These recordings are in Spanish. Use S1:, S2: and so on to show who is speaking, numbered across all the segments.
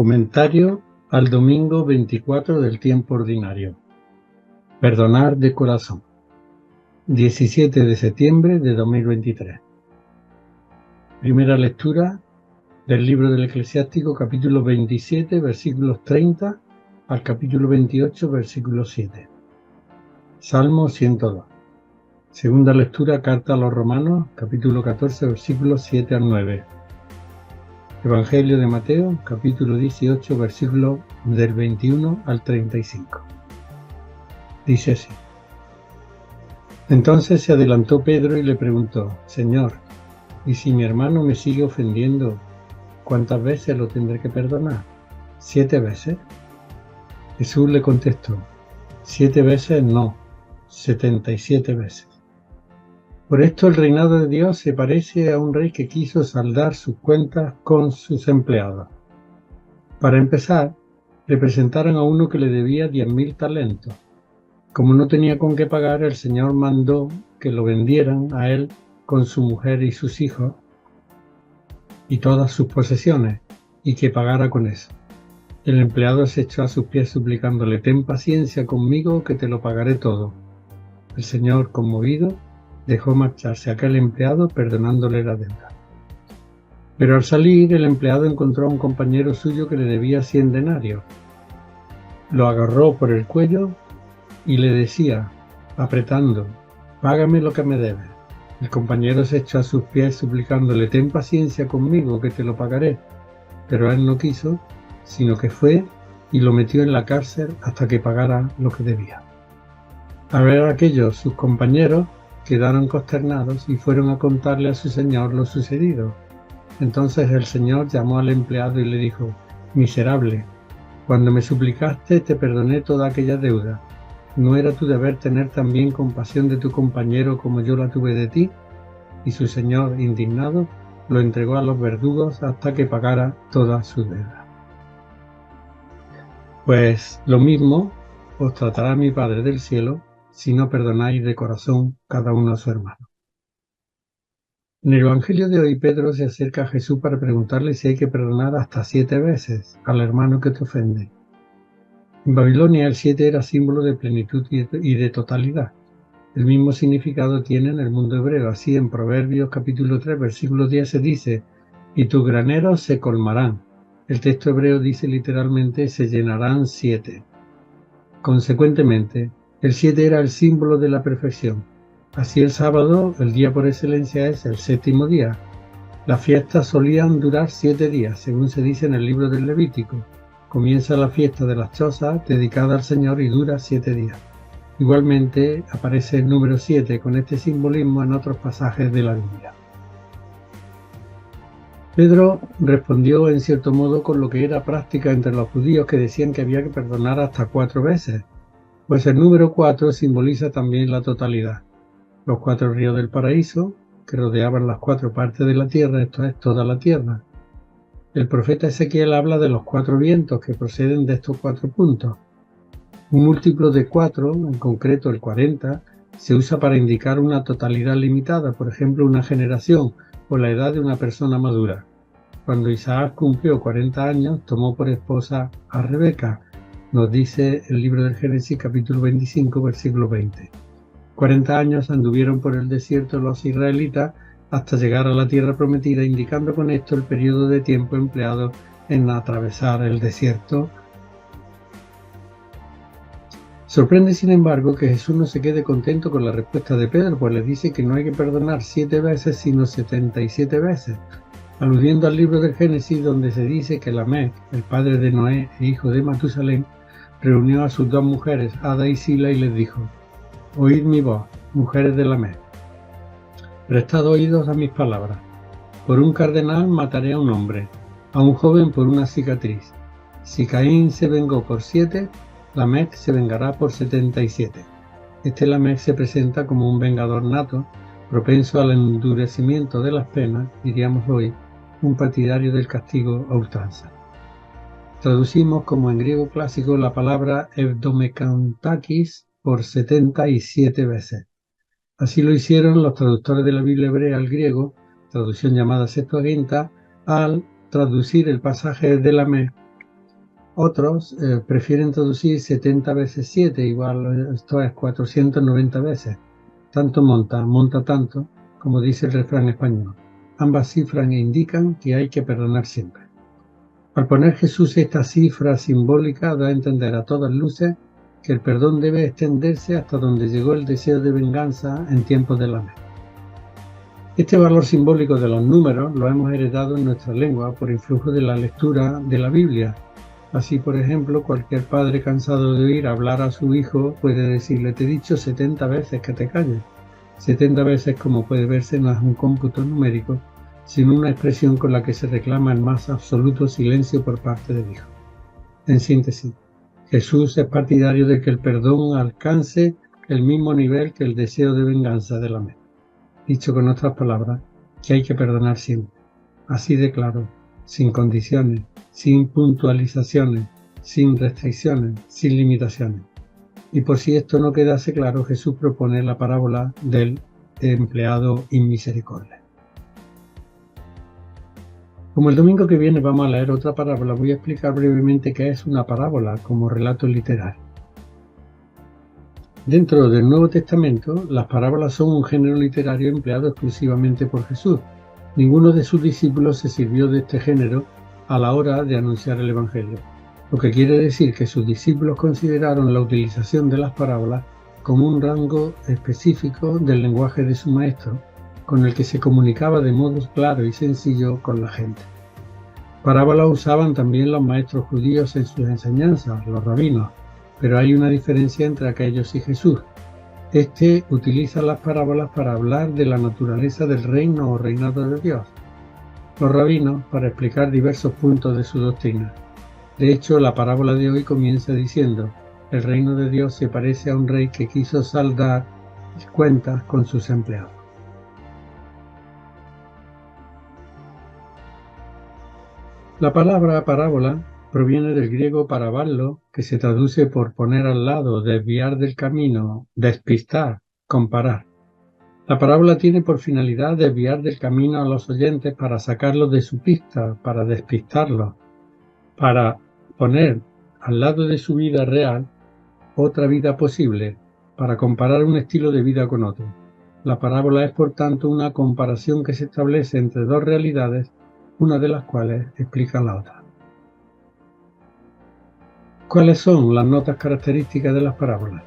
S1: Comentario al domingo 24 del tiempo ordinario. Perdonar de corazón. 17 de septiembre de 2023. Primera lectura del libro del Eclesiástico, capítulo 27, versículos 30 al capítulo 28, versículo 7. Salmo 102. Segunda lectura, carta a los Romanos, capítulo 14, versículos 7 al 9. Evangelio de Mateo, capítulo 18, versículos del 21 al 35. Dice así. Entonces se adelantó Pedro y le preguntó: Señor, ¿y si mi hermano me sigue ofendiendo, cuántas veces lo tendré que perdonar? ¿7 veces? Jesús le contestó: 7 veces no, 77 veces. Por esto el reinado de Dios se parece a un rey que quiso saldar sus cuentas con sus empleados. Para empezar, le presentaron a uno que le debía 10.000 talentos. Como no tenía con qué pagar, el Señor mandó que lo vendieran a él con su mujer y sus hijos y todas sus posesiones, y que pagara con eso. El empleado se echó a sus pies suplicándole: ten paciencia conmigo, que te lo pagaré todo. El Señor, conmovido, dejó marcharse a aquel empleado, perdonándole la deuda. Pero al salir, el empleado encontró a un compañero suyo que le debía 100 denarios. Lo agarró por el cuello y le decía, apretando: págame lo que me debes. El compañero se echó a sus pies suplicándole: ten paciencia conmigo, que te lo pagaré. Pero él no quiso, sino que fue y lo metió en la cárcel hasta que pagara lo que debía. Al ver aquello, sus compañeros quedaron consternados y fueron a contarle a su señor lo sucedido. Entonces el señor llamó al empleado y le dijo: miserable, cuando me suplicaste te perdoné toda aquella deuda. ¿No era tu deber tener también compasión de tu compañero como yo la tuve de ti? Y su señor, indignado, lo entregó a los verdugos hasta que pagara toda su deuda. Pues lo mismo os tratará mi Padre del cielo si no perdonáis de corazón cada uno a su hermano. En el Evangelio de hoy, Pedro se acerca a Jesús para preguntarle si hay que perdonar hasta 7 veces al hermano que te ofende. En Babilonia el 7 era símbolo de plenitud y de totalidad. El mismo significado tiene en el mundo hebreo. Así en Proverbios capítulo 3, versículo 10 se dice: y tus graneros se colmarán. El texto hebreo dice literalmente: se llenarán 7. Consecuentemente, el 7 era el símbolo de la perfección. Así el sábado, el día por excelencia, es el séptimo día. Las fiestas solían durar 7 días, según se dice en el libro del Levítico. Comienza la fiesta de las chozas, dedicada al Señor, y dura 7 días. Igualmente aparece el número 7 con este simbolismo en otros pasajes de la Biblia. Pedro respondió en cierto modo con lo que era práctica entre los judíos, que decían que había que perdonar hasta 4 veces, pues el número 4 simboliza también la totalidad. Los 4 ríos del paraíso, que rodeaban las 4 partes de la tierra, esto es, toda la tierra. El profeta Ezequiel habla de los 4 vientos que proceden de estos 4 puntos. Un múltiplo de 4, en concreto el 40, se usa para indicar una totalidad limitada, por ejemplo una generación o la edad de una persona madura. Cuando Isaac cumplió 40 años, tomó por esposa a Rebeca, nos dice el libro del Génesis capítulo 25, versículo 20. 40 años anduvieron por el desierto los israelitas hasta llegar a la tierra prometida, indicando con esto el periodo de tiempo empleado en atravesar el desierto. Sorprende, sin embargo, que Jesús no se quede contento con la respuesta de Pedro, pues le dice que no hay que perdonar 7 veces, sino 77 veces, aludiendo al libro del Génesis, donde se dice que Lamec, el padre de Noé e hijo de Matusalén, reunió a sus 2 mujeres, Ada y Sila, y les dijo: oíd mi voz, mujeres de Lamec, prestad oídos a mis palabras. Por un cardenal mataré a un hombre, a un joven por una cicatriz. Si Caín se vengó por 7, Lamec se vengará por 77. Este Lamec se presenta como un vengador nato, propenso al endurecimiento de las penas, diríamos hoy, un partidario del castigo a ultranza. Traducimos como en griego clásico la palabra evdomekantakis por 77 veces. Así lo hicieron los traductores de la Biblia hebrea al griego, traducción llamada Septuaginta, al traducir el pasaje de Lamec Otros prefieren traducir 70 veces 7, igual esto es 490 veces. Tanto monta tanto, como dice el refrán español. Ambas cifras indican que hay que perdonar siempre. Al poner Jesús esta cifra simbólica da a entender a todas luces que el perdón debe extenderse hasta donde llegó el deseo de venganza en tiempos de la ley. Este valor simbólico de los números lo hemos heredado en nuestra lengua por influjo de la lectura de la Biblia. Así, por ejemplo, cualquier padre cansado de oír hablar a su hijo puede decirle: te he dicho 70 veces que te calles. 70 veces, como puede verse, no es un cómputo numérico, sino una expresión con la que se reclama el más absoluto silencio por parte del hijo. En síntesis, Jesús es partidario de que el perdón alcance el mismo nivel que el deseo de venganza de la mente. Dicho con otras palabras, que hay que perdonar siempre, así de claro, sin condiciones, sin puntualizaciones, sin restricciones, sin limitaciones. Y por si esto no quedase claro, Jesús propone la parábola del empleado inmisericordia. Como el domingo que viene vamos a leer otra parábola, voy a explicar brevemente qué es una parábola como relato literario. Dentro del Nuevo Testamento, las parábolas son un género literario empleado exclusivamente por Jesús. Ninguno de sus discípulos se sirvió de este género a la hora de anunciar el Evangelio, lo que quiere decir que sus discípulos consideraron la utilización de las parábolas como un rango específico del lenguaje de su maestro, con el que se comunicaba de modo claro y sencillo con la gente. Parábolas usaban también los maestros judíos en sus enseñanzas, los rabinos, pero hay una diferencia entre aquellos y Jesús. Este utiliza las parábolas para hablar de la naturaleza del reino o reinado de Dios. Los rabinos para explicar diversos puntos de su doctrina. De hecho, la parábola de hoy comienza diciendo: el reino de Dios se parece a un rey que quiso saldar cuentas con sus empleados. La palabra parábola proviene del griego paraballo, que se traduce por poner al lado, desviar del camino, despistar, comparar. La parábola tiene por finalidad desviar del camino a los oyentes para sacarlos de su pista, para despistarlos, para poner al lado de su vida real otra vida posible, para comparar un estilo de vida con otro. La parábola es, por tanto, una comparación que se establece entre dos realidades, una de las cuales explica la otra. ¿Cuáles son las notas características de las parábolas?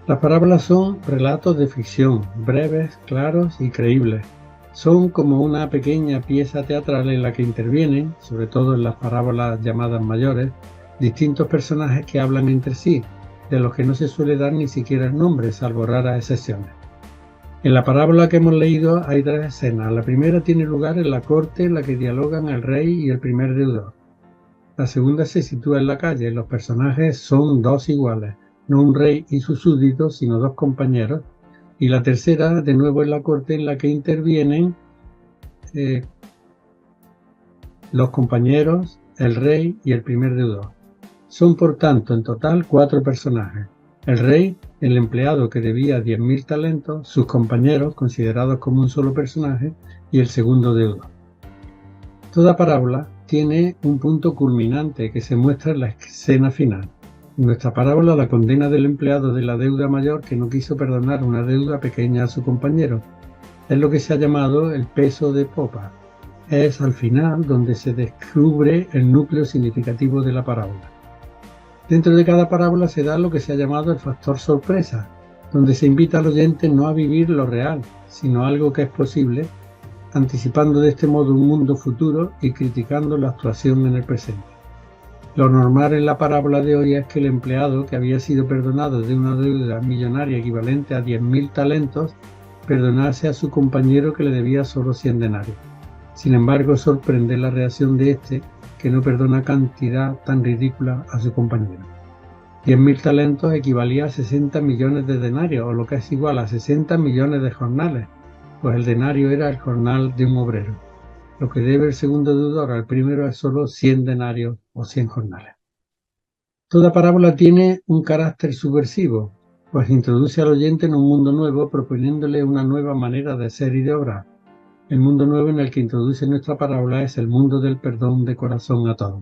S1: Las parábolas son relatos de ficción, breves, claros y creíbles. Son como una pequeña pieza teatral en la que intervienen, sobre todo en las parábolas llamadas mayores, distintos personajes que hablan entre sí, de los que no se suele dar ni siquiera el nombre, salvo raras excepciones. En la parábola que hemos leído hay tres escenas. La primera tiene lugar en la corte en la que dialogan el rey y el primer deudor. La segunda se sitúa en la calle. Los personajes son dos iguales, no un rey y sus súbditos, sino dos compañeros. Y la tercera, de nuevo, en la corte en la que intervienen los compañeros, el rey y el primer deudor. Son, por tanto, en total 4 personajes. El rey, el empleado que debía 10.000 talentos, sus compañeros, considerados como un solo personaje, y el segundo deudor. Toda parábola tiene un punto culminante que se muestra en la escena final. En nuestra parábola, la condena del empleado de la deuda mayor que no quiso perdonar una deuda pequeña a su compañero. Es lo que se ha llamado el peso de popa. Es al final donde se descubre el núcleo significativo de la parábola. Dentro de cada parábola se da lo que se ha llamado el factor sorpresa, donde se invita al oyente no a vivir lo real, sino algo que es posible, anticipando de este modo un mundo futuro y criticando la actuación en el presente. Lo normal en la parábola de hoy es que el empleado, que había sido perdonado de una deuda millonaria equivalente a 10.000 talentos, perdonase a su compañero que le debía solo 100 denarios. Sin embargo, sorprende la reacción de este, que no perdona cantidad tan ridícula a su compañero. 10.000 talentos equivalía a 60 millones de denarios, o lo que es igual a 60 millones de jornales, pues el denario era el jornal de un obrero. Lo que debe el segundo deudor al primero es solo 100 denarios o 100 jornales. Toda parábola tiene un carácter subversivo, pues introduce al oyente en un mundo nuevo, proponiéndole una nueva manera de ser y de obrar. El mundo nuevo en el que introduce nuestra parábola es el mundo del perdón de corazón a todos.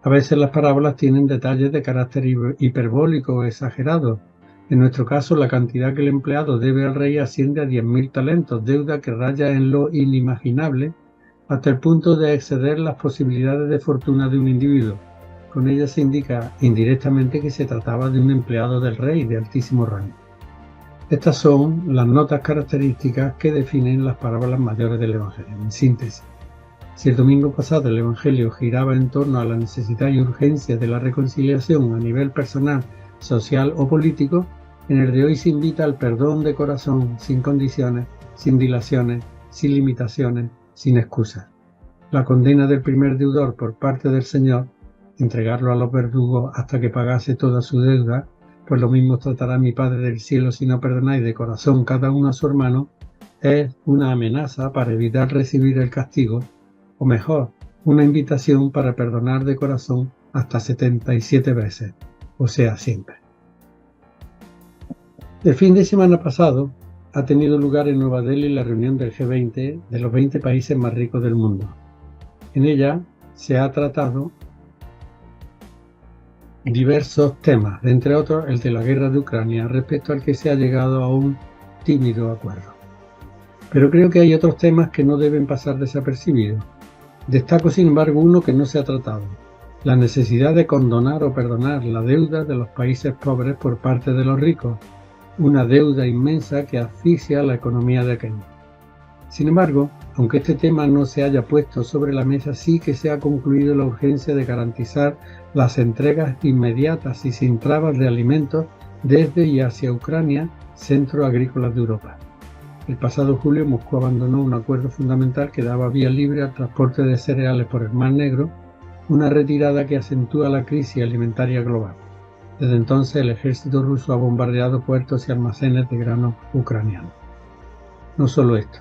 S1: A veces las parábolas tienen detalles de carácter hiperbólico o exagerado. En nuestro caso, la cantidad que el empleado debe al rey asciende a 10.000 talentos, deuda que raya en lo inimaginable, hasta el punto de exceder las posibilidades de fortuna de un individuo. Con ella se indica indirectamente que se trataba de un empleado del rey de altísimo rango. Estas son las notas características que definen las parábolas mayores del Evangelio. En síntesis, si el domingo pasado el Evangelio giraba en torno a la necesidad y urgencia de la reconciliación a nivel personal, social o político, en el de hoy se invita al perdón de corazón, sin condiciones, sin dilaciones, sin limitaciones, sin excusas. La condena del primer deudor por parte del Señor, entregarlo a los verdugos hasta que pagase toda su deuda, pues lo mismo tratará mi Padre del cielo si no perdonáis de corazón cada uno a su hermano, es una amenaza para evitar recibir el castigo, o mejor, una invitación para perdonar de corazón hasta 77 veces, o sea, siempre. El fin de semana pasado ha tenido lugar en Nueva Delhi la reunión del G20 de los 20 países más ricos del mundo. En ella se ha tratado diversos temas, entre otros el de la guerra de Ucrania, respecto al que se ha llegado a un tímido acuerdo. Pero creo que hay otros temas que no deben pasar desapercibidos. Destaco, sin embargo, uno que no se ha tratado: la necesidad de condonar o perdonar la deuda de los países pobres por parte de los ricos, una deuda inmensa que asfixia la economía de aquellos. Sin embargo, aunque este tema no se haya puesto sobre la mesa, sí que se ha concluido la urgencia de garantizar las entregas inmediatas y sin trabas de alimentos desde y hacia Ucrania, centro agrícola de Europa. El pasado julio Moscú abandonó un acuerdo fundamental que daba vía libre al transporte de cereales por el Mar Negro, una retirada que acentúa la crisis alimentaria global. Desde entonces el ejército ruso ha bombardeado puertos y almacenes de grano ucranianos. No solo esto.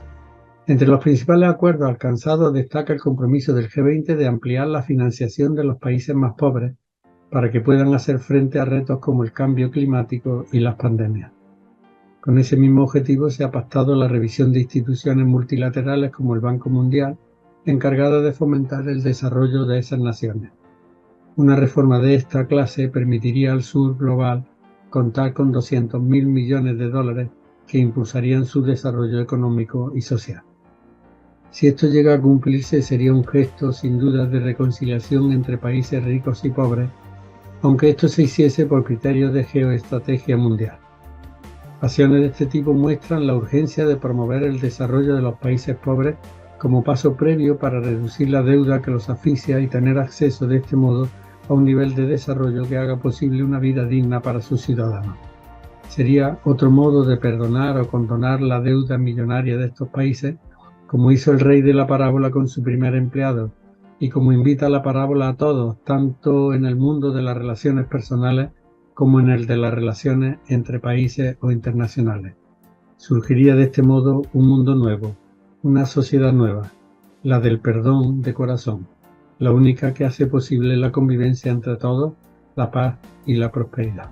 S1: Entre los principales acuerdos alcanzados destaca el compromiso del G20 de ampliar la financiación de los países más pobres para que puedan hacer frente a retos como el cambio climático y las pandemias. Con ese mismo objetivo se ha pactado la revisión de instituciones multilaterales como el Banco Mundial, encargada de fomentar el desarrollo de esas naciones. Una reforma de esta clase permitiría al sur global contar con 200.000 millones de dólares que impulsarían su desarrollo económico y social. Si esto llega a cumplirse, sería un gesto sin duda de reconciliación entre países ricos y pobres, aunque esto se hiciese por criterios de geoestrategia mundial. Acciones de este tipo muestran la urgencia de promover el desarrollo de los países pobres como paso previo para reducir la deuda que los asfixia y tener acceso de este modo a un nivel de desarrollo que haga posible una vida digna para sus ciudadanos. Sería otro modo de perdonar o condonar la deuda millonaria de estos países, como hizo el rey de la parábola con su primer empleado, y como invita la parábola a todos, tanto en el mundo de las relaciones personales como en el de las relaciones entre países o internacionales. Surgiría de este modo un mundo nuevo, una sociedad nueva, la del perdón de corazón, la única que hace posible la convivencia entre todos, la paz y la prosperidad.